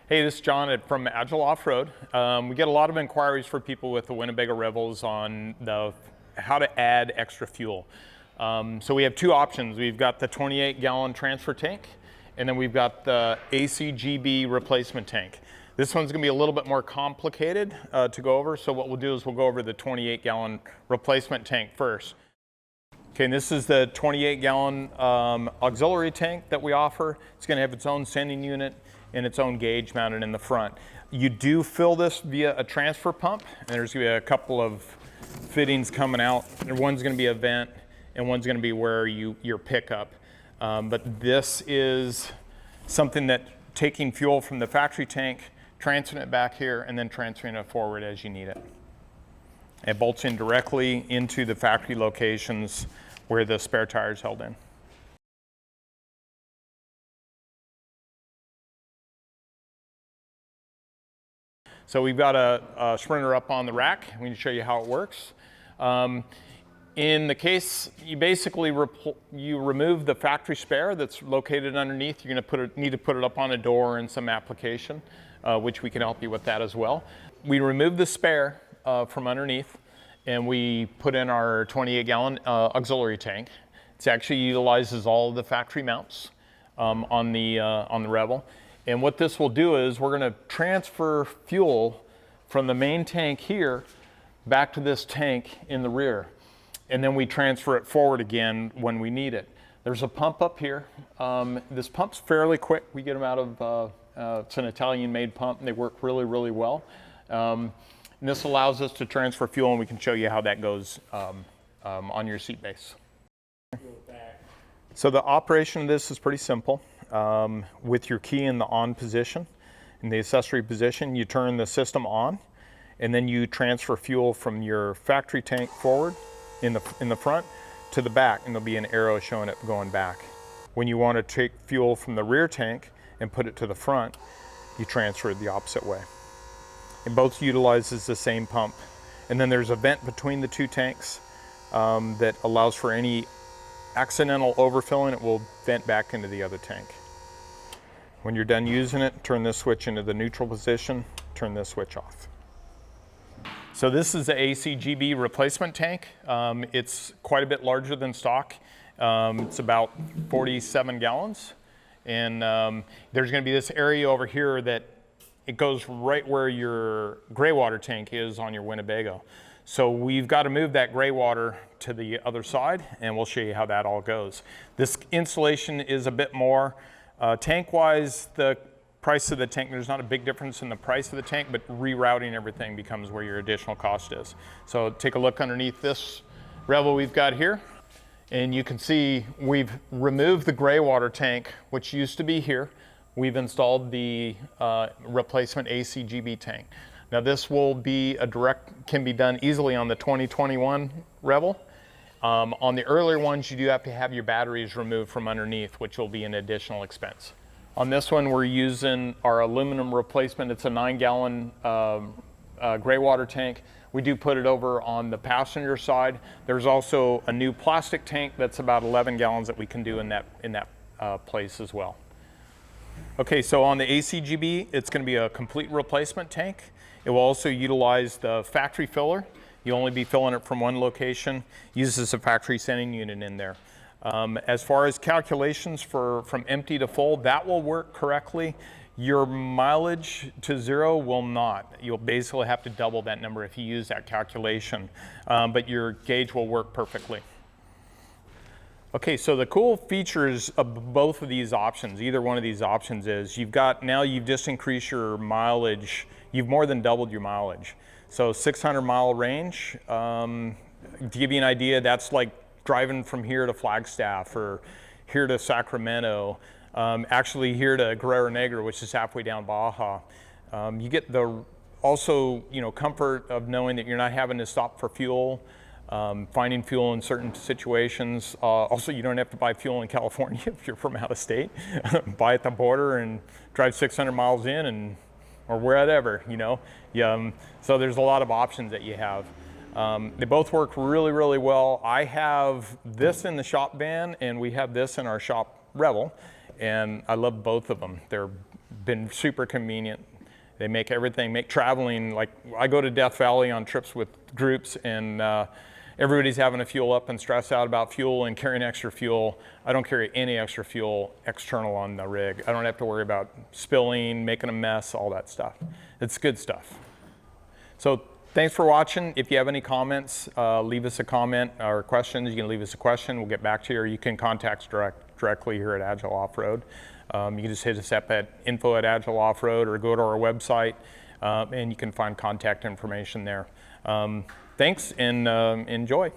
Hey, this is John from Agile Off Road. We get a lot of inquiries for people with the Winnebago Revels on how to add extra fuel. So we have two options. We've got the 28-gallon transfer tank, and then we've got the ACGB replacement tank. This one's gonna be a little bit more complicated to go over, so what we'll do is we'll go over the 28-gallon replacement tank first. Okay, and this is the 28-gallon auxiliary tank that we offer. It's gonna have its own sending unit and its own gauge mounted in the front. You do fill this via a transfer pump, and there's gonna be a couple of fittings coming out. One's gonna be a vent, and one's gonna be where your pickup. But this is something that taking fuel from the factory tank, transferring it back here, and then transferring it forward as you need it. It bolts in directly into the factory locations where the spare tire is held in. So we've got a Sprinter up on the rack. We can show you how it works. In the case, you basically remove the factory spare that's located underneath. You're going to need to put it up on a door in some application, which we can help you with that as well. We remove the spare from underneath, and we put in our 28-gallon auxiliary tank. It actually utilizes all of the factory mounts on the Revel. And what this will do is we're going to transfer fuel from the main tank here back to this tank in the rear. And then we transfer it forward again when we need it. There's a pump up here. This pump's fairly quick. We get them out of, it's an Italian-made pump, and they work really, really well. And this allows us to transfer fuel, and we can show you how that goes on your seat base. So the operation of this is pretty simple. With your key in the on position, in the accessory position, you turn the system on, and then you transfer fuel from your factory tank forward in the front to the back, and there'll be an arrow showing it going back. When you want to take fuel from the rear tank and put it to the front, you transfer it the opposite way. It both utilizes the same pump. And then there's a vent between the two tanks that allows for any accidental overfilling. It will vent back into the other tank. When you're done using it, turn this switch into the neutral position, turn this switch off. So this is the ACGB replacement tank. It's quite a bit larger than stock. It's about 47 gallons. And there's gonna be this area over here that it goes right where your gray water tank is on your Winnebago. So we've got to move that gray water to the other side, and we'll show you how that all goes. This installation is a bit more. Tank-wise, the price of the tank, there's not a big difference in the price of the tank, but rerouting everything becomes where your additional cost is. So take a look underneath this Revel we've got here, and you can see we've removed the gray water tank, which used to be here. We've installed the replacement ACGB tank. Now this will be can be done easily on the 2021 Revel. On the earlier ones, you do have to have your batteries removed from underneath, which will be an additional expense. On this one, we're using our aluminum replacement. It's a 9-gallon gray water tank. We do put it over on the passenger side. There's also a new plastic tank that's about 11 gallons that we can do in that place as well. Okay, so on the ACGB, it's going to be a complete replacement tank. It will also utilize the factory filler. You'll only be filling it from one location. Uses a factory sending unit in there. As far as calculations from empty to full, that will work correctly. Your mileage to zero will not. You'll basically have to double that number if you use that calculation, but your gauge will work perfectly. Okay, so the cool features of both of these options, either one of these options, is now you've just increased your mileage. You've more than doubled your mileage. So 600-mile range. To give you an idea, that's like driving from here to Flagstaff or here to Sacramento, actually here to Guerrero Negro, which is halfway down Baja. You get the comfort of knowing that you're not having to stop for fuel. Finding fuel in certain situations. Also, you don't have to buy fuel in California if you're from out of state. Buy at the border and drive 600 miles in or wherever, So there's a lot of options that you have. They both work really, really well. I have this in the shop van, and we have this in our shop Revel, and I love both of them. They're been super convenient. They make everything, make traveling, like I go to Death Valley on trips with groups, and everybody's having to fuel up and stress out about fuel and carrying extra fuel. I don't carry any extra fuel external on the rig. I don't have to worry about spilling, making a mess, all that stuff. It's good stuff. So thanks for watching. If you have any comments, leave us a comment or questions. You can leave us a question. We'll get back to you, or you can contact us directly here at Agile Off Road. You can just hit us up at info@Agile Off Road, or go to our website, and you can find contact information there. Thanks, and enjoy.